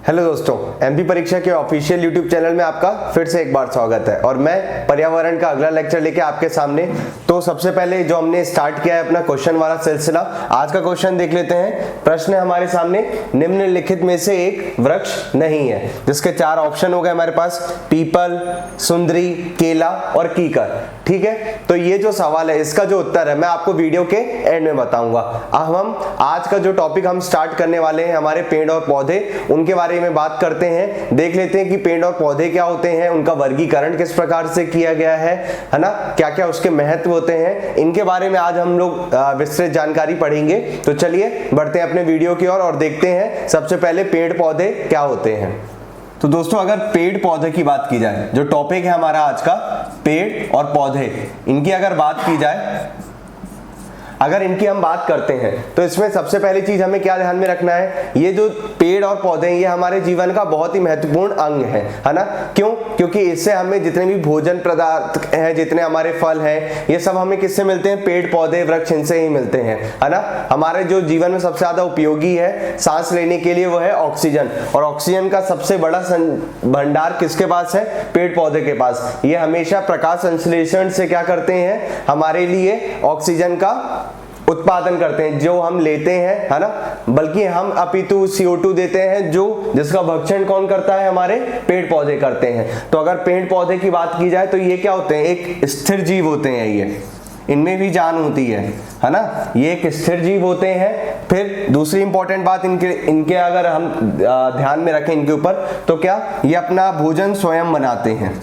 Hello दोस्तों, MP परीक्षा के ऑफिशियल यूट्यूब चैनल में आपका फिर से एक बार स्वागत है और मैं पर्यावरण का अगला लेक्चर लेके आपके सामने। तो सबसे पहले जो हमने स्टार्ट किया है अपना क्वेश्चन वाला सिलसिला, आज का क्वेश्चन देख लेते हैं। प्रश्न है हमारे सामने, निम्नलिखित में से एक वृक्ष नहीं है, जिसके चार ऑप्शन हो गए हमारे पास, पीपल, सुंदरी, केला और कीकर। ठीक है, तो ये जो सवाल है इसका जो उत्तर है मैं आपको वीडियो के एंड में बताऊंगा। हम आज का जो टॉपिक हम स्टार्ट करने वाले हैं हमारे पेड़ और पौधे, उनके बारे में बात करते हैं। देख लेते हैं कि पेड़ और पौधे क्या होते हैं, उनका वर्गीकरण किस प्रकार से किया गया है ना, क्या क्या उसके महत्व होते हैं, इनके बारे में आज हम लोग विस्तृत जानकारी पढ़ेंगे। तो चलिए बढ़ते हैं अपने वीडियो की ओर और देखते हैं सबसे पहले पेड़ पौधे क्या होते हैं। तो दोस्तों, अगर पेड़ पौधे की बात की जाए, जो टॉपिक है हमारा आज का पेड़ और पौधे, इनकी अगर बात की जाए, अगर इनकी हम बात करते हैं तो इसमें सबसे पहली चीज हमें क्या ध्यान में रखना है, ये जो पेड़ और पौधे हैं ये हमारे जीवन का बहुत ही महत्वपूर्ण अंग है ना। क्यों? क्योंकि इससे हमें जितने भी भोजन पदार्थ हैं, जितने हमारे फल हैं, ये सब हमें किससे मिलते हैं? पेड़ पौधे वृक्ष, इनसे ही मिलते हैं, है ना। हमारे जो जीवन में सबसे ज्यादा उपयोगी है सांस लेने के लिए वो है ऑक्सीजन, और ऑक्सीजन का सबसे बड़ा भंडार किसके पास है? पेड़ पौधे के पास। ये हमेशा प्रकाश संश्लेषण से क्या करते हैं? हमारे लिए ऑक्सीजन का उत्पादन करते हैं, जो हम लेते हैं, है ना। बल्कि हम अपितु CO2 देते हैं, जिसका भक्षण कौन करता है? हमारे पेड़ पौधे करते हैं। तो अगर पेड़ पौधे की बात की जाए तो ये क्या होते हैं? एक स्थिर जीव होते हैं, ये इनमें भी जान होती है ना। ये एक स्थिर जीव होते हैं। फिर दूसरी इंपॉर्टेंट बात इनके अगर हम ध्यान में रखें इनके ऊपर, तो क्या ये अपना भोजन स्वयं बनाते हैं,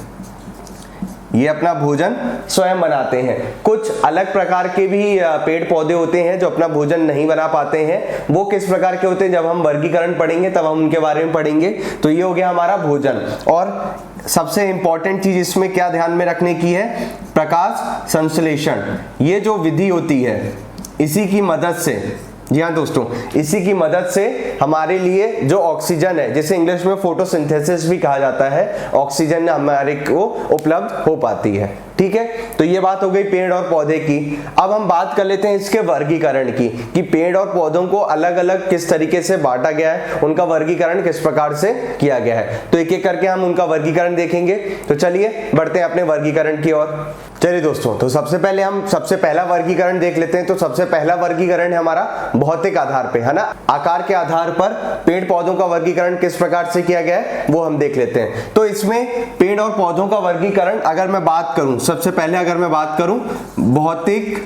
ये अपना भोजन स्वयं बनाते हैं। कुछ अलग प्रकार के भी पेड़ पौधे होते हैं जो अपना भोजन नहीं बना पाते हैं, वो किस प्रकार के होते हैं जब हम वर्गीकरण पढ़ेंगे तब हम उनके बारे में पढ़ेंगे। तो ये हो गया हमारा भोजन। और सबसे इंपॉर्टेंट चीज इसमें क्या ध्यान में रखने की है? प्रकाश संश्लेषण। ये जो विधि होती है इसी की मदद से, जी हाँ दोस्तों, इसी की मदद से हमारे लिए जो ऑक्सीजन है, जिसे इंग्लिश में फोटोसिंथेसिस भी कहा जाता है, ऑक्सीजन हमारे को उपलब्ध हो पाती है। ठीक है, तो ये बात हो गई पेड़ और पौधे की। अब हम बात कर लेते हैं इसके वर्गीकरण की, कि पेड़ और पौधों को अलग अलग किस तरीके से बांटा गया है, उनका वर्गीकरण किस प्रकार से किया गया है। तो एक एक करके हम उनका वर्गीकरण देखेंगे। तो चलिए बढ़ते हैं अपने वर्गीकरण की ओर। चलिए दोस्तों, तो सबसे पहले हम सबसे पहला वर्गीकरण देख लेते हैं। तो सबसे पहला वर्गीकरण है हमारा भौतिक आधार पे, है ना, आकार के आधार पर पेड़ पौधों का वर्गीकरण किस प्रकार से किया गया है वो हम देख लेते हैं। तो इसमें पेड़ और पौधों का वर्गीकरण अगर मैं बात करूं, सबसे पहले अगर मैं बात करूं भौतिक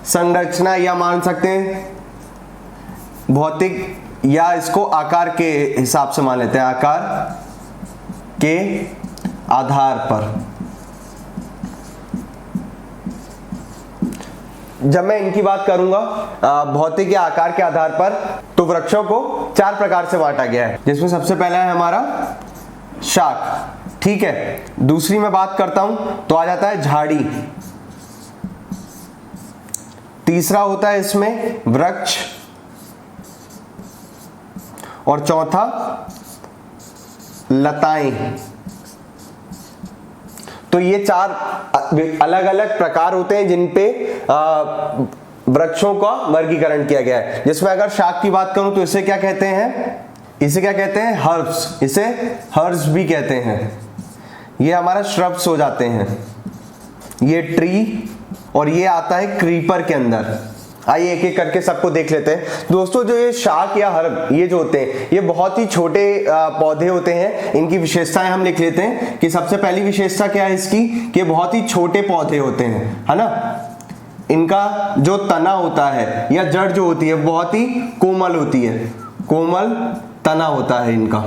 संरचना, या मान सकते हैं भौतिक, या इसको आकार के हिसाब से मान लेते हैं, आकार के आधार पर। जब मैं इनकी बात करूंगा भौतिक या आकार के आधार पर, तो वृक्षों को चार प्रकार से बांटा गया है, जिसमें सबसे पहला है हमारा शाख। ठीक है, दूसरी मैं बात करता हूं तो आ जाता है झाड़ी, तीसरा होता है इसमें वृक्ष, और चौथा लताएं। तो ये चार अलग अलग प्रकार होते हैं जिन पे वृक्षों का वर्गीकरण किया गया है। जिसमें अगर शाख की बात करूं तो इसे क्या कहते हैं? इसे क्या कहते हैं? हर्ब्स। इसे हर्ब्स भी कहते हैं। ये हमारा श्रब्स हो जाते हैं, ये ट्री, और ये आता है क्रीपर के अंदर। आइए एक एक करके सबको देख लेते हैं दोस्तों। जो ये शाख या हर्ब ये जो होते हैं, ये बहुत ही छोटे पौधे होते हैं। इनकी विशेषताएं हम लिख लेते हैं कि सबसे पहली विशेषता क्या है इसकी, कि बहुत ही छोटे पौधे होते हैं, है ना। इनका जो तना होता है या जड़ जो होती है बहुत ही कोमल होती है, कोमल तना होता है इनका।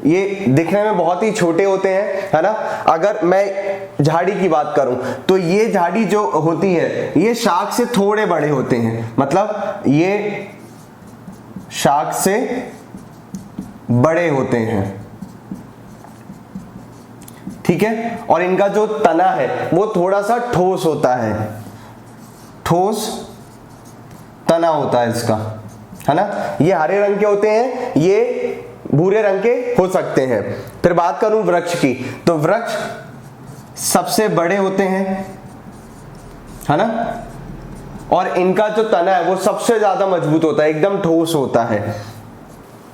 ये दिखने में बहुत ही छोटे होते हैं, है ना। अगर मैं झाड़ी की बात करूं तो ये झाड़ी जो होती है ये शाख से थोड़े बड़े होते हैं, मतलब ये शाख से बड़े होते हैं। ठीक है, और इनका जो तना है वो थोड़ा सा ठोस होता है, ठोस तना होता है इसका, है ना। ये हरे रंग के होते हैं, ये भूरे रंग के हो सकते हैं। फिर बात करूं वृक्ष की, तो वृक्ष सबसे बड़े होते हैं, है ना, और इनका जो तना है वो सबसे ज्यादा मजबूत होता है, एकदम ठोस होता है।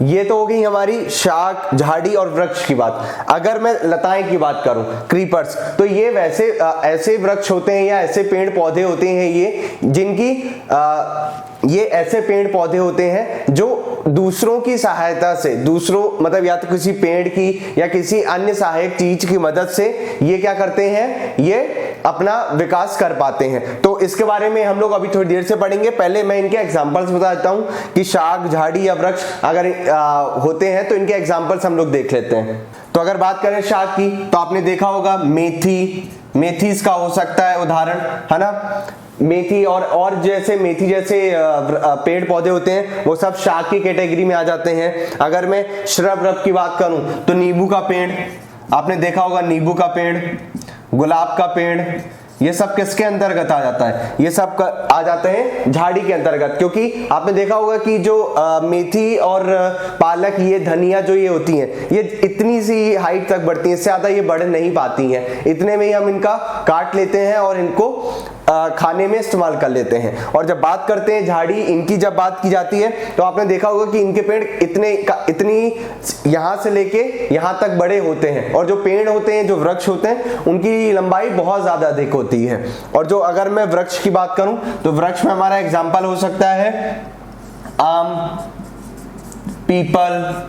ये तो हो गई हमारी शाख, झाड़ी और वृक्ष की बात। अगर मैं लताएं की बात करूं, क्रीपर्स, तो ये वैसे ऐसे वृक्ष होते हैं या ऐसे पेड़ पौधे होते हैं ये जिनकी ये ऐसे पेड़ पौधे होते हैं जो दूसरों की सहायता से, दूसरों मतलब या तो किसी पेड़ की या किसी अन्य सहायक चीज की मदद से ये क्या करते हैं, ये अपना विकास कर पाते हैं। तो इसके बारे में हम लोग अभी थोड़ी देर से पढ़ेंगे। पहले मैं इनके एग्जांपल्स बता देता हूं कि शाख, झाड़ी या वृक्ष अगर होते हैं तो इनके एग्जांपल्स हम लोग देख लेते हैं। तो अगर बात करें शाख की, तो आपने देखा होगा मेथी इसका हो सकता है उदाहरण, है ना। मेथी और जैसे मेथी जैसे पेड़ पौधे होते हैं वो सब शाख की कैटेगरी में आ जाते हैं। अगर मैं श्रब की बात करूं तो नींबू का पेड़, आपने देखा होगा नींबू का पेड़, गुलाब का पेड़, ये सब किसके अंतर्गत आ जाता है, ये सब आ जाते हैं झाड़ी के अंतर्गत। क्योंकि आपने देखा होगा कि जो मेथी और पालक, ये धनिया जो ये होती हैं, ये इतनी सी हाइट तक बढ़ती हैं, इससे ज्यादा ये बढ़ नहीं पाती हैं। इतने में ही हम इनका काट लेते हैं और इनको खाने में इस्तेमाल कर लेते हैं। और जब बात करते हैं झाड़ी, इनकी जब बात की जाती है तो आपने देखा होगा कि इनके पेड़ इतनी यहां से लेके यहां तक बड़े होते हैं, और जो पेड़ होते हैं, जो वृक्ष होते हैं, उनकी लंबाई बहुत ज्यादा अधिक होती है। और जो अगर मैं वृक्ष की बात करूं तो वृक्ष में हमारा एग्जाम्पल हो सकता है आम, पीपल,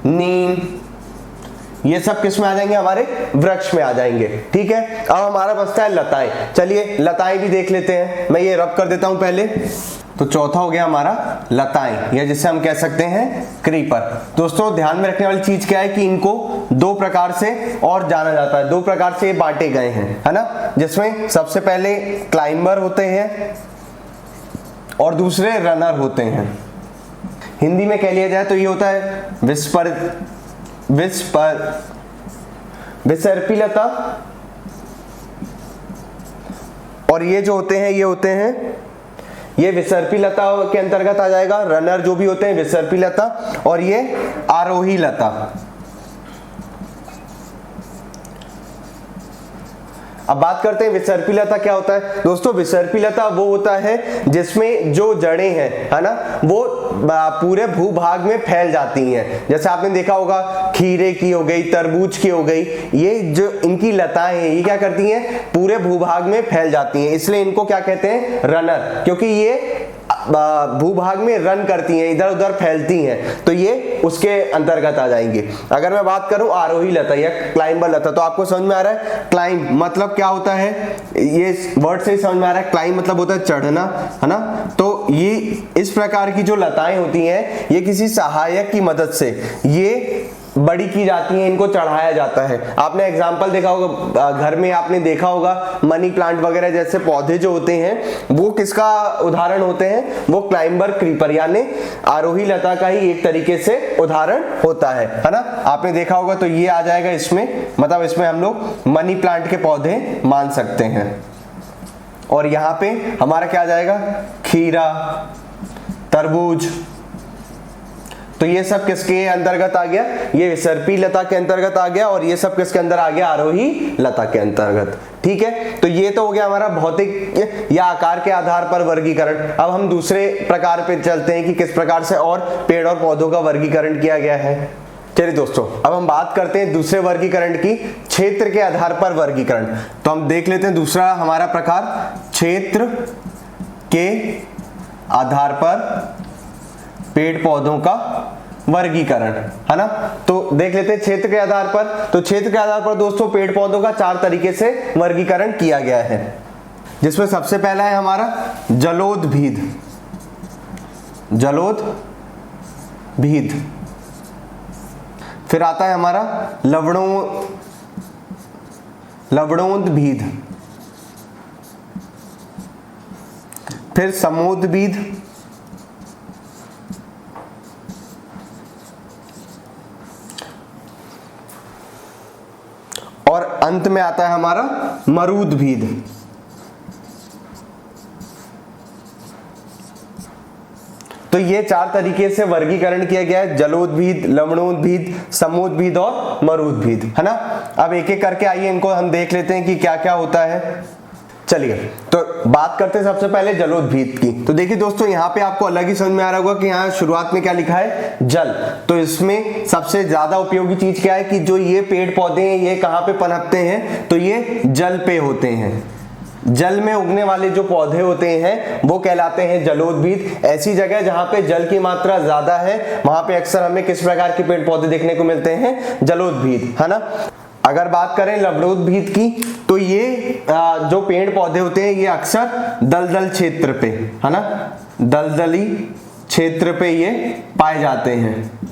नीम, ये सब किस में आ जाएंगे, हमारे वृक्ष में आ जाएंगे। ठीक है, अब हमारा बचता है लताएं। चलिए लताएं भी देख लेते हैं। मैं ये रब कर देता हूं पहले। तो चौथा हो गया हमारा लताएं, या जिसे हम कह सकते हैं क्रीपर। दोस्तों ध्यान में रखने वाली चीज क्या है कि इनको दो प्रकार से और जाना जाता है, दो प्रकार से बांटे गए हैं, है ना। जिसमें सबसे पहले क्लाइंबर होते हैं और दूसरे रनर होते हैं। हिंदी में कह लिया जाए तो ये होता है विसर्पी लता, और ये जो होते हैं ये होते हैं, ये विसर्पी लता के अंतर्गत आ जाएगा। रनर जो भी होते हैं विसर्पी लता, और ये आरोही लता। अब बात करते हैं विसर्पी लता क्या होता है। दोस्तों विसर्पी लता वो होता है जिसमें जो जड़ें हैं, है ना, वो पूरे भूभाग में फैल जाती हैं। जैसे आपने देखा होगा खीरे की हो गई, तरबूज की हो गई, ये जो इनकी लताएं हैं ये क्या करती हैं, पूरे भूभाग में फैल जाती हैं। इसलिए इनको क्या कहते हैं, रनर, क्योंकि ये भूभाग में रन करती हैं, इधर उधर फैलती हैं, तो ये उसके अंतर्गत आ जाएंगे। अगर मैं बात करूं आरोही लता या क्लाइंबर लता, तो आपको समझ में आ रहा है क्लाइंब मतलब क्या होता है, ये वर्ड से ही समझ में आ रहा है। क्लाइंब मतलब होता है चढ़ना, है ना। तो ये इस प्रकार की जो लताएं होती हैं ये किसी सहायक की मदद से ये बड़ी की जाती हैं, इनको चढ़ाया जाता है। आपने एग्जाम्पल देखा होगा घर में, आपने देखा होगा मनी प्लांट वगैरह जैसे पौधे जो होते हैं वो किसका उदाहरण होते हैं, वो क्लाइंबर क्रीपर यानी आरोही लता का ही एक तरीके से उदाहरण होता है ना। आपने देखा होगा, तो ये आ जाएगा इसमें, मतलब इसमें हम लोग मनी प्लांट के पौधे मान सकते हैं। और यहाँ पे हमारा क्या आ जाएगा, खीरा, तरबूज, तो ये सब किसके अंतर्गत आ गया, ये विसर्पी लता के अंतर्गत आ गया, और ये सब किसके अंदर आ गया, आरोही लता के अंतर्गत। ठीक है, तो ये तो हो गया हमारा भौतिक या आकार के आधार पर वर्गीकरण। अब हम दूसरे प्रकार पे चलते हैं कि किस प्रकार से और पेड़ और पौधों का वर्गीकरण किया गया है। चलिए दोस्तों, अब हम बात करते हैं दूसरे वर्गीकरण की, क्षेत्र के आधार पर वर्गीकरण। तो हम देख लेते हैं दूसरा हमारा प्रकार, क्षेत्र के आधार पर पेड़ पौधों का वर्गीकरण, है ना। तो देख लेते हैं क्षेत्र के आधार पर। तो क्षेत्र के आधार पर दोस्तों पेड़ पौधों का चार तरीके से वर्गीकरण किया गया है, जिसमें सबसे पहला है हमारा जलोदभिद। फिर आता है हमारा लवणोदभिद, फिर समोदभिद, और अंत में आता है हमारा मरूदभिद। तो ये चार तरीके से वर्गीकरण किया गया है, जलोदभिद, लवणोदभिद, समोदभिद और मरूदभिद, है ना। अब एक एक करके आइए इनको हम देख लेते हैं कि क्या क्या होता है। चलिए तो बात करते हैं सबसे पहले जलोद्भिद की। तो देखिए दोस्तों, यहाँ पे आपको अलग ही समझ में आ रहा होगा कि यहाँ शुरुआत में क्या लिखा है, जल। तो इसमें सबसे ज्यादा उपयोगी चीज क्या है कि जो ये पेड़ पौधे हैं ये कहाँ पे पनपते हैं, तो ये जल पे होते हैं। जल में उगने वाले जो पौधे होते हैं वो कहलाते हैं जलोद्भिद। ऐसी जगह जहां पे जल की मात्रा ज्यादा है वहां पे अक्सर हमें किस प्रकार के पेड़ पौधे देखने को मिलते हैं, जलोद्भिद, है ना। अगर बात करें लवणोद्भिद की, तो ये जो पेड़ पौधे होते हैं ये अक्सर दलदल क्षेत्र पे, है ना, दलदली क्षेत्र पे ये पाए जाते हैं।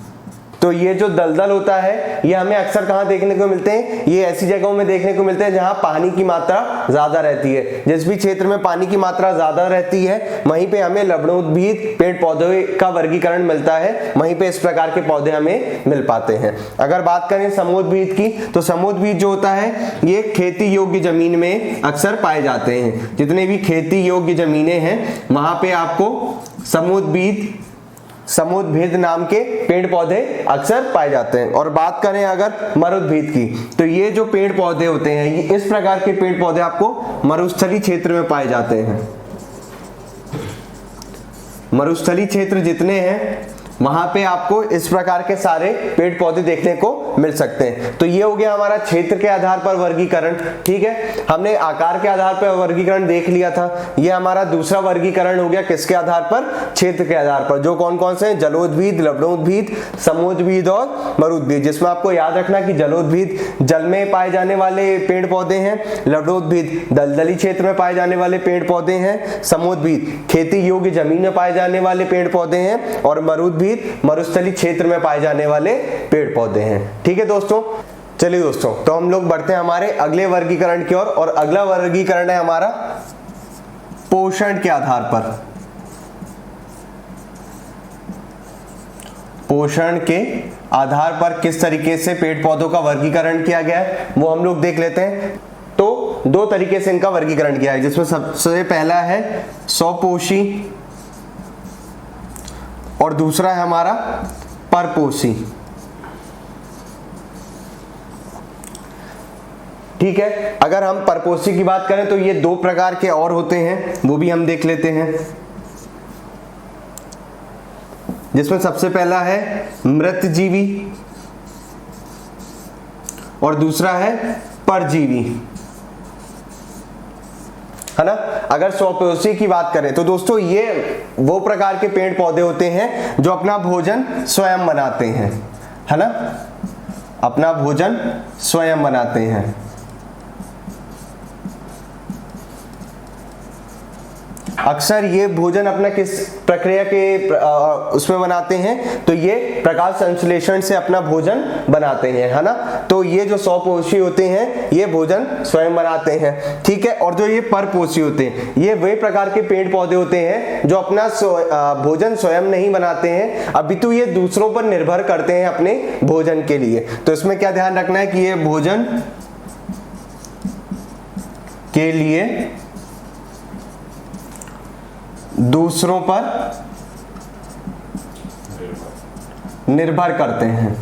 तो ये जो दलदल होता है ये हमें अक्सर कहाँ देखने को मिलते हैं, ये ऐसी जगहों में देखने को मिलते हैं जहां पानी की मात्रा ज्यादा रहती है। जिस भी क्षेत्र में पानी की मात्रा ज्यादा रहती है वहीं पे हमें लवणोद्भिद पेड़ पौधे का वर्गीकरण मिलता है, वहीं पे इस प्रकार के पौधे हमें मिल पाते हैं। अगर बात करें समोद्भिद की, तो समोद्भिद जो होता है ये खेती योग्य जमीन में अक्सर पाए जाते हैं। जितने भी खेती योग्य जमीनें हैं वहां पे आपको समोद्भिद नाम के पेड़ पौधे अक्सर पाए जाते हैं। और बात करें अगर मरुद्भिद की, तो ये जो पेड़ पौधे होते हैं ये इस प्रकार के पेड़ पौधे आपको मरुस्थली क्षेत्र में पाए जाते हैं। मरुस्थली क्षेत्र जितने हैं वहां पे आपको इस प्रकार के सारे पेड़ पौधे देखने को मिल सकते हैं। तो ये हो गया हमारा क्षेत्र के आधार पर वर्गीकरण। ठीक है, हमने आकार के आधार पर वर्गीकरण देख लिया था। ये हमारा दूसरा वर्गीकरण हो गया किसके आधार पर, क्षेत्र के आधार पर, जो कौन कौन से हैं, जलोद्भिद, लवणोद्भिद, समोद्भिद और मरुद्भिद। जिसमें आपको याद रखना कि जलोद्भिद जल में पाए जाने वाले पेड़ पौधे हैं, लवणोद्भिद दलदली क्षेत्र में पाए जाने वाले पेड़ पौधे हैं, समोद्भिद खेती योग्य जमीन में पाए जाने वाले पेड़ पौधे हैं, और मरुद्भिद मरुस्थली क्षेत्र में पाए जाने वाले पेड़ पौधे हैं। ठीक है दोस्तों, चलिए दोस्तों, तो हम लोग बढ़ते हैं हमारे अगले वर्गीकरण की ओर। और अगला वर्गीकरण है हमारा पोषण के आधार पर। पोषण के आधार पर किस तरीके से पेड़ पौधों का वर्गीकरण किया गया है वो हम लोग देख लेते हैं। तो दो तरीके से इनका वर्गीकरण किया है, जिसमें सबसे पहला है स्वपोषी और दूसरा है हमारा परपोषी। ठीक है, अगर हम परपोषी की बात करें तो ये दो प्रकार के और होते हैं, वो भी हम देख लेते हैं। जिसमें सबसे पहला है मृतजीवी और दूसरा है परजीवी, है ना। अगर स्वपोषी की बात करें तो दोस्तों ये वो प्रकार के पेड़ पौधे होते हैं जो अपना भोजन स्वयं बनाते हैं, है ना, अपना भोजन स्वयं बनाते हैं। अक्सर ये भोजन अपना किस प्रक्रिया के उसमें बनाते हैं, तो ये प्रकाश संश्लेषण से अपना भोजन बनाते हैं, है ना। तो ये जो स्वपोषी होते हैं ये भोजन स्वयं बनाते हैं। ठीक है, और जो ये परपोषी होते हैं ये वे प्रकार के पेड़ पौधे होते हैं जो अपना भोजन स्वयं नहीं बनाते हैं, अपितु ये दूसरों पर निर्भर करते हैं अपने भोजन के लिए। तो इसमें क्या ध्यान रखना है कि ये भोजन के लिए दूसरों पर निर्भर करते हैं।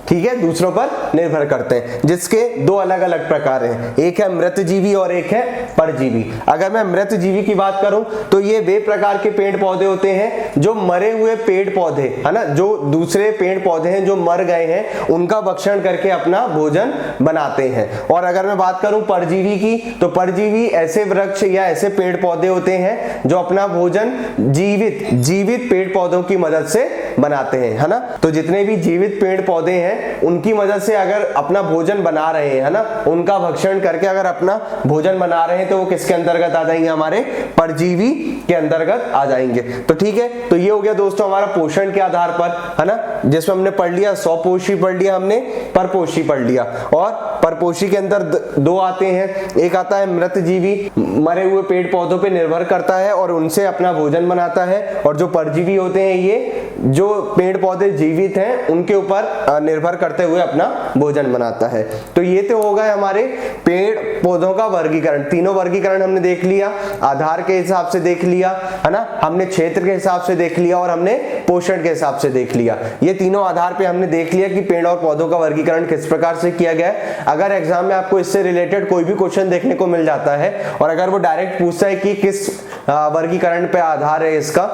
ठीक है, दूसरों पर निर्भर करते हैं, जिसके दो अलग अलग प्रकार हैं, एक है मृतजीवी और एक है परजीवी। अगर मैं मृतजीवी की बात करूं तो ये वे प्रकार के पेड़ पौधे होते हैं जो मरे हुए पेड़ पौधे, है ना, जो दूसरे पेड़ पौधे हैं जो मर गए हैं उनका भक्षण करके अपना भोजन बनाते हैं। और अगर मैं बात करूं परजीवी की, तो परजीवी ऐसे वृक्ष या ऐसे पेड़ पौधे होते हैं जो अपना भोजन जीवित पेड़ पौधों की मदद से बनाते हैं, है ना। तो जितने भी जीवित पेड़ पौधे हैं उनकी मदद से अगर अपना भोजन बना रहे हैं, है ना, उनका भक्षण करके अगर अपना भोजन बना रहे हैं तो वो किसके अंतर्गत आ जाएंगे, हमारे परजीवी के अंतर्गत आ जाएंगे। तो ठीक है, तो ये हो गया दोस्तों हमारा पोषण के आधार पर, है ना, जिसमें हमने पढ़ लिया स्वपोषी पढ़ लिया, हमने परपोषी पढ़ लिया। और परपोषी के अंदर दो आते हैं, एक आता है मृतजीवी, मरे हुए पेड़ पौधों पे निर्भर करता है और उनसे अपना भोजन बनाता है, और जो परजीवी होते हैं ये जो पेड़ पौधे जीवित हैं उनके ऊपर निर्भर करते हुए अपना भोजन बनाता है। तो ये तो होगा हमारे पेड़ पौधों का वर्गीकरण। तीनों वर्गीकरण हमने देख लिया, आधार के हिसाब से देख लिया, है ना, हमने क्षेत्र के हिसाब से देख लिया और हमने पोषण के हिसाब से देख लिया। ये तीनों आधार पे हमने देख लिया कि पेड़ और पौधों का वर्गीकरण किस प्रकार से किया गया है। अगर एग्जाम में आपको इससे रिलेटेड कोई भी क्वेश्चन देखने को मिल जाता है और अगर वो डायरेक्ट पूछता है कि किस वर्गीकरण पे आधार है इसका,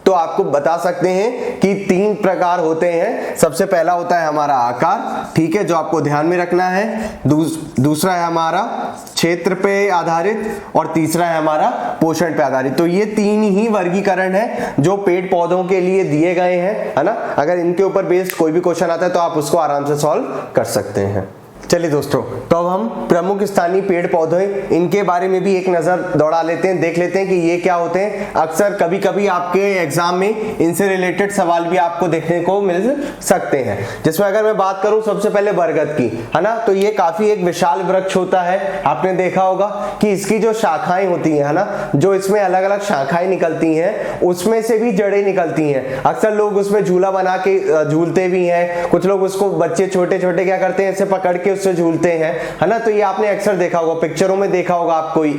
तो आपको बता सकते हैं कि 3 प्रकार होते हैं। सबसे पहला होता है हमारा आकार, ठीक है, जो आपको ध्यान में रखना है। दूसरा है हमारा क्षेत्र पे आधारित और तीसरा है हमारा पोषण पे आधारित। तो ये 3 ही वर्गीकरण है जो पेड़ पौधों के लिए दिए गए हैं, है ना। अगर इनके ऊपर बेस्ड कोई भी क्वेश्चन आता है तो आप उसको आराम से सॉल्व कर सकते हैं। चलिए दोस्तों, तो अब हम प्रमुख स्थानीय पेड़ पौधे इनके बारे में भी एक नजर दौड़ा लेते हैं, देख लेते हैं कि ये क्या होते हैं। अक्सर कभी कभी आपके एग्जाम में इनसे रिलेटेड सवाल भी आपको देखने को मिल सकते हैं। जिसमें अगर मैं बात करूं सबसे पहले बरगद की, है ना, तो ये काफी एक विशाल वृक्ष होता है। आपने देखा होगा कि इसकी जो शाखाएं होती है ना, जो इसमें अलग अलग शाखाएं निकलती हैं, उसमें से भी जड़ें निकलती हैं। अक्सर लोग उसमें झूला बना के झूलते भी हैं, कुछ लोग उसको, बच्चे छोटे छोटे क्या करते हैं, इसे पकड़ के उससे झूलते हैं, है ना। तो ये आपने अक्सर देखा होगा, पिक्चरों में देखा होगा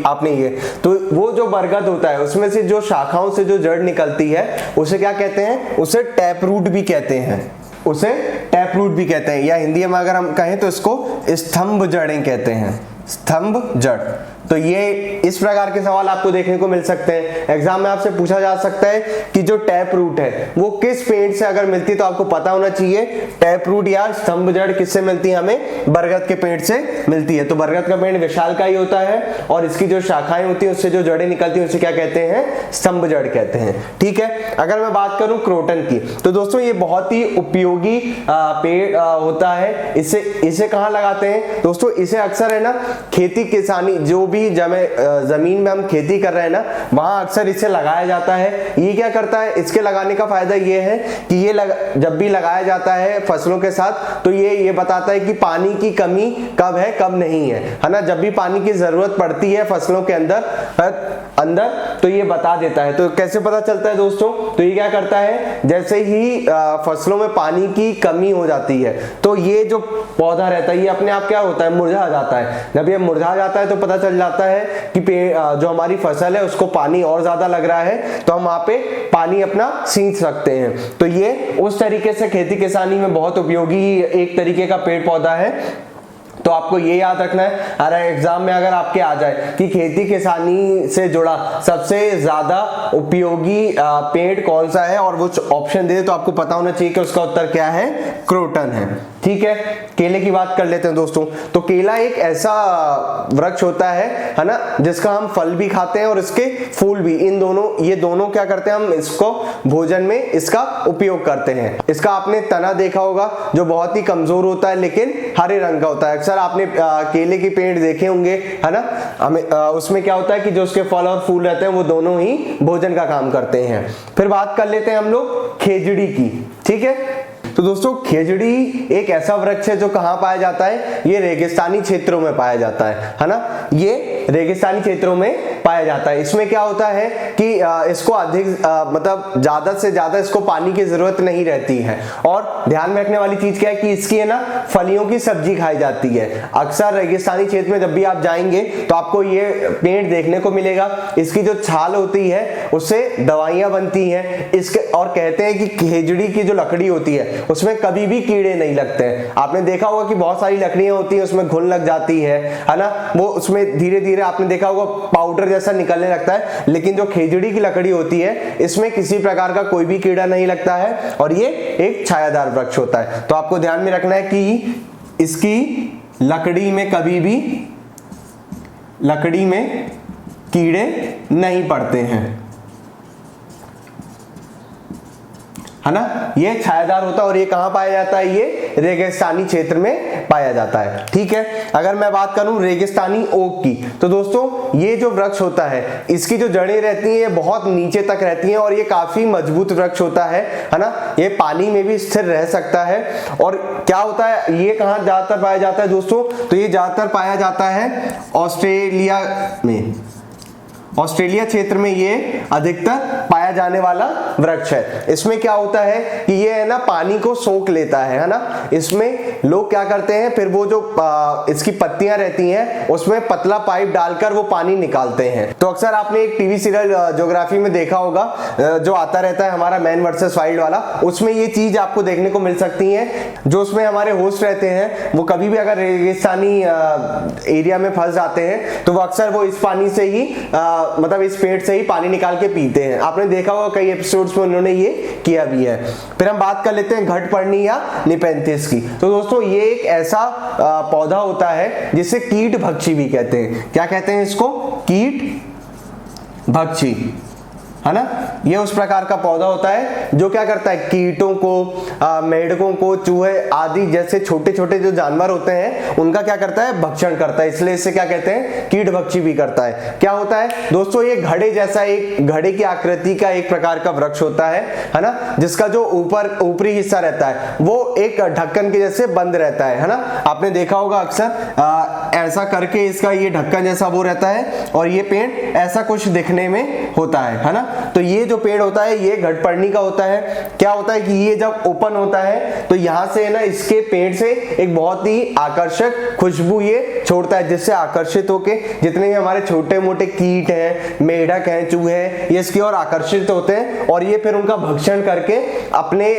आपने ये। तो वो जो बरगद होता है उसमें से जो शाखाओं से जो जड़ निकलती है उसे क्या कहते हैं, उसे टैप रूट भी कहते हैं, उसे टैप रूट भी कहते हैं, या हिंदी में अगर हम कहें तो इसको स्तंभ जड़ें कहते हैं, स्तंभ जड़। तो ये इस प्रकार के सवाल आपको देखने को मिल सकते हैं। एग्जाम में आपसे पूछा जा सकता है कि जो टैप रूट है वो किस पेड़ से अगर मिलती है, तो आपको पता होना चाहिए टैप रूट या स्तंभ जड़ किससे मिलती है, हमें बरगद के पेड़ से मिलती है। तो बरगद का पेड़ विशाल का ही होता है और इसकी जो शाखाएं होती हैं उससे जो जड़ें निकलती हैं उसे क्या कहते हैं, स्तंभ जड़ कहते हैं, ठीक है। अगर मैं बात करूं क्रोटन की, तो दोस्तों ये बहुत ही उपयोगी पेड़ होता है। इसे कहां लगाते हैं दोस्तों, इसे अक्सर है ना खेती किसानी, जो भी जमीन में हम खेती कर रहे हैं ना, वहां अक्सर इसे लगाया जाता है। ये क्या करता है, इसके लगाने का फायदा ये है कि ये जब भी लगाया जाता है फसलों के साथ, तो ये बताता है कि पानी की कमी कब है कब नहीं है ना। जब भी पानी की जरूरत पड़ती है फसलों के अंदर तो ये बता देता है। तो कैसे पता चलता है दोस्तों, तो ये क्या करता है, जैसे ही फसलों में पानी की कमी हो जाती है तो ये जो पौधा रहता है ये अपने आप क्या होता है, मुरझा जाता है। जब ये मुरझा जाता है तो पता चल जाता है कि जो हमारी फसल है उसको पानी और ज्यादा लग रहा है, तो हम वहां पे पानी अपना सींच सकते हैं। तो ये उस तरीके से खेती किसानी में बहुत उपयोगी एक तरीके का पेड़ पौधा है। तो आपको ये याद रखना है, अरे एग्जाम में अगर आपके आ जाए कि खेती किसानी से जुड़ा सबसे ज्यादा उपयोगी पेड़ कौन सा है और वो ऑप्शन दे, तो आपको पता होना चाहिए कि उसका उत्तर क्या है, क्रोटन है, ठीक है। केले की बात कर लेते हैं दोस्तों। तो केला एक ऐसा वृक्ष होता है ना, जिसका हम फल भी खाते हैं और इसके फूल भी। ये दोनों क्या करते हैं, हम इसको भोजन में इसका उपयोग करते हैं। इसका आपने तना देखा होगा जो बहुत ही कमजोर होता है लेकिन हरे रंग का होता है। अक्सर आपने केले के पेड़ देखे होंगे, है ना, हमें उसमें क्या होता है कि जो उसके फल और फूल रहते हैं वो दोनों ही भोजन का काम करते हैं। फिर बात कर लेते हैं हम लोग खेजड़ी की, ठीक है। तो दोस्तों खेजड़ी एक ऐसा वृक्ष है जो कहां पाया जाता है, ये रेगिस्तानी क्षेत्रों में पाया जाता है ना। ये रेगिस्तानी क्षेत्रों में पाया जाता है। इसमें क्या होता है कि इसको अधिक मतलब ज्यादा से ज्यादा इसको पानी की जरूरत नहीं रहती है। और ध्यान में रखने वाली चीज क्या है कि इसकी है ना फलियों की सब्जी खाई जाती है। अक्सर रेगिस्तानी क्षेत्र में जब भी आप जाएंगे तो आपको ये पेड़ देखने को मिलेगा। इसकी जो छाल होती है उससे दवाइयां बनती हैं इसके, और कहते हैं कि खेजड़ी की जो लकड़ी होती है उसमें कभी भी कीड़े नहीं लगते हैं। आपने देखा होगा कि बहुत सारी लकड़ियां होती हैं उसमें घुन लग जाती है ना, वो उसमें धीरे धीरे आपने देखा होगा पाउडर जैसा निकलने लगता है। लेकिन जो खेजड़ी की लकड़ी होती है इसमें किसी प्रकार का कोई भी कीड़ा नहीं लगता है और ये एक छायादार वृक्ष होता है। तो आपको ध्यान में रखना है कि इसकी लकड़ी में कभी भी लकड़ी में कीड़े नहीं पड़ते हैं, है ना। ये छायादार होता है और ये कहां पाया जाता है, ये रेगिस्तानी क्षेत्र में पाया जाता है, ठीक है। अगर मैं बात करूं रेगिस्तानी ओक की, तो दोस्तों ये जो वृक्ष होता है इसकी जो जड़ें रहती हैं ये बहुत नीचे तक रहती हैं और ये काफी मजबूत वृक्ष होता है ना। ये पानी में भी स्थिर रह सकता है। और क्या होता है, ये कहां ज्यादातर पाया जाता है दोस्तों, तो ये ज्यादातर पाया जाता है ऑस्ट्रेलिया में। ऑस्ट्रेलिया क्षेत्र में ये अधिकतर पाया जाने वाला वृक्ष है। इसमें क्या होता है कि ये है ना पानी को सोख लेता है ना। इसमें लोग क्या करते हैं, फिर वो जो इसकी पत्तियां रहती हैं उसमें पतला पाइप डालकर वो पानी निकालते हैं। तो अक्सर आपने एक टीवी सीरियल ज्योग्राफी में देखा होगा जो आता रहता है हमारा मैन वर्सेस वाइल्ड वाला, उसमें ये चीज आपको देखने को मिल सकती है। जो उसमें हमारे होस्ट रहते हैं वो कभी भी अगर रेगिस्तानी एरिया में फंस जाते हैं तो वो अक्सर वो इस पानी से ही मतलब इस पेड़ से ही पानी निकाल के पीते हैं। आपने देखा होगा कई एपिसोड्स में उन्होंने ये किया भी है। फिर हम बात कर लेते हैं घटपर्णी या निपेंथिस की। तो दोस्तों ये एक ऐसा पौधा होता है जिसे कीट भक्षी भी कहते हैं। क्या कहते हैं इसको? कीट भक्षी, है ना। ये उस प्रकार का पौधा होता है जो क्या करता है, कीटों को, मेढकों को, चूहे आदि जैसे छोटे छोटे जो जानवर होते हैं उनका क्या करता है, भक्षण करता है। इसलिए इसे क्या कहते हैं, कीट भक्षी भी करता है। क्या होता है दोस्तों, ये घड़े जैसा, एक घड़े की आकृति का एक प्रकार का वृक्ष होता है ना, जिसका जो ऊपरी हिस्सा रहता है वो एक ढक्कन के जैसे बंद रहता है ना। आपने देखा होगा अक्सर ऐसा करके इसका ये ढक्कन जैसा वो रहता है और ये पेड़ ऐसा कुछ दिखने में होता है ना। तो ये जो पेड़ होता है ये घटपर्णी का होता है। क्या होता है कि ये जब ओपन होता है तो यहां से ना इसके पेड़ से एक बहुत ही आकर्षक खुशबू ये छोड़ता है, जिससे आकर्षित होके जितने भी हमारे छोटे मोटे कीट हैं, मेढक हैं, चूहे हैं, ये इसकी ओर आकर्षित होते हैं और ये फिर उनका भक्षण करके अपने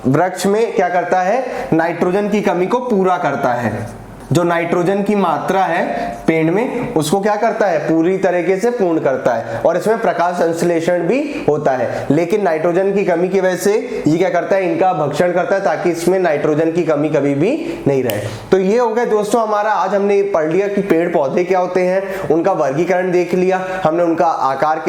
वृक्ष में क्या करता है, नाइट्रोजन की कमी को पूरा करता है। जो नाइट्रोजन की मात्रा है पेड़ में उसको क्या करता है, पूरी तरीके से पूर्ण करता है। और इसमें प्रकाश संश्लेषण भी होता है, लेकिन नाइट्रोजन की कमी की वजह से ये क्या करता है, इनका भक्षण करता है ताकि इसमें नाइट्रोजन की कमी कभी भी नहीं रहे। तो ये हो गया दोस्तों हमारा, आज हमने पढ़ लिया कि पेड़ पौधे क्या होते हैं, उनका वर्गीकरण देख लिया हमने, उनका आकार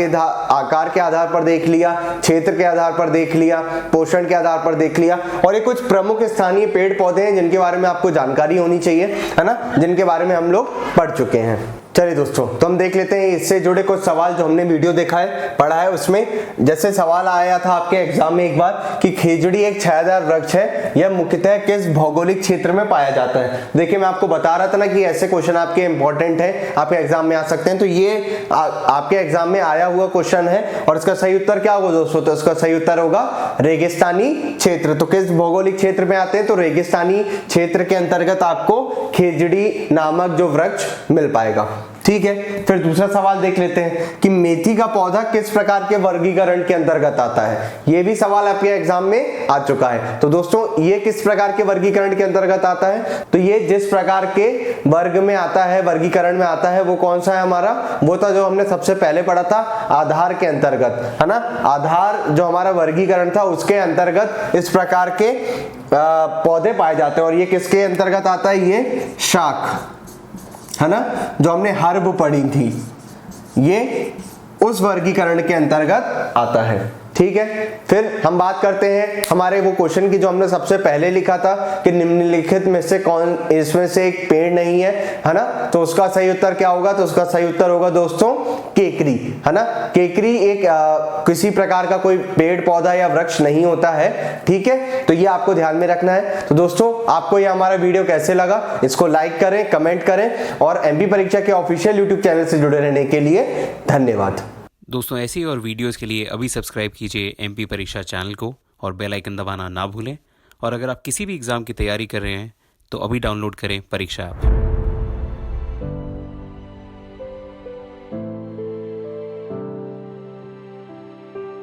के आधार पर देख लिया, क्षेत्र के आधार पर देख लिया, पोषण के आधार पर देख लिया, और ये कुछ प्रमुख स्थानीय पेड़ पौधे हैं जिनके बारे में आपको जानकारी होनी चाहिए, है ना, जिनके बारे में हम लोग पढ़ चुके हैं। चलिए दोस्तों, तो हम देख लेते हैं इससे जुड़े कुछ सवाल जो हमने वीडियो देखा है, पढ़ा है। उसमें जैसे सवाल आया था आपके एग्जाम में एक बार कि खेजड़ी एक छायादार वृक्ष है, यह मुख्यतः किस भौगोलिक क्षेत्र में पाया जाता है। देखिए मैं आपको बता रहा था ना कि ऐसे क्वेश्चन आपके इंपॉर्टेंट है, आपके एग्जाम में आ सकते हैं। तो ये आपके एग्जाम में आया हुआ क्वेश्चन है और इसका सही उत्तर क्या होगा दोस्तों, तो इसका सही उत्तर होगा रेगिस्तानी क्षेत्र। तो किस भौगोलिक क्षेत्र में आते हैं, तो रेगिस्तानी क्षेत्र के अंतर्गत आपको खेजड़ी नामक जो वृक्ष मिल पाएगा। ठीक है, फिर दूसरा सवाल देख लेते हैं कि मेथी का पौधा किस प्रकार के वर्गीकरण के अंतर्गत आता है। यह भी सवाल आपके एग्जाम में आ चुका है। तो दोस्तों ये किस प्रकार के वर्गीकरण के अंतर्गत आता है, तो ये जिस प्रकार के वर्ग में आता है, वर्गीकरण में आता है, वो कौन सा है हमारा, वो था जो हमने सबसे पहले पढ़ा था आधार के अंतर्गत, है ना। आधार जो हमारा वर्गीकरण था उसके अंतर्गत इस प्रकार के पौधे पाए जाते हैं। और ये किसके अंतर्गत आता है, ये शाक, है ना, जो हमने हर्ब पढ़ी थी, ये उस वर्गीकरण के अंतर्गत आता है। ठीक है, फिर हम बात करते हैं हमारे वो क्वेश्चन की जो हमने सबसे पहले लिखा था कि निम्नलिखित में से कौन, इसमें से एक पेड़ नहीं है ना। तो उसका सही उत्तर क्या होगा, तो उसका सही उत्तर होगा दोस्तों केकरी, है ना। केकरी एक किसी प्रकार का कोई पेड़ पौधा या वृक्ष नहीं होता है। ठीक है, तो ये आपको ध्यान में रखना है। तो दोस्तों आपको ये हमारा वीडियो कैसे लगा, इसको लाइक करें, कमेंट करें और एमपी परीक्षा के ऑफिशियल यूट्यूब चैनल से जुड़े रहने के लिए धन्यवाद। दोस्तों ऐसी और वीडियोस के लिए अभी सब्सक्राइब कीजिए एमपी परीक्षा चैनल को और बेल आइकन दबाना ना भूलें। और अगर आप किसी भी एग्ज़ाम की तैयारी कर रहे हैं तो अभी डाउनलोड करें परीक्षा ऐप।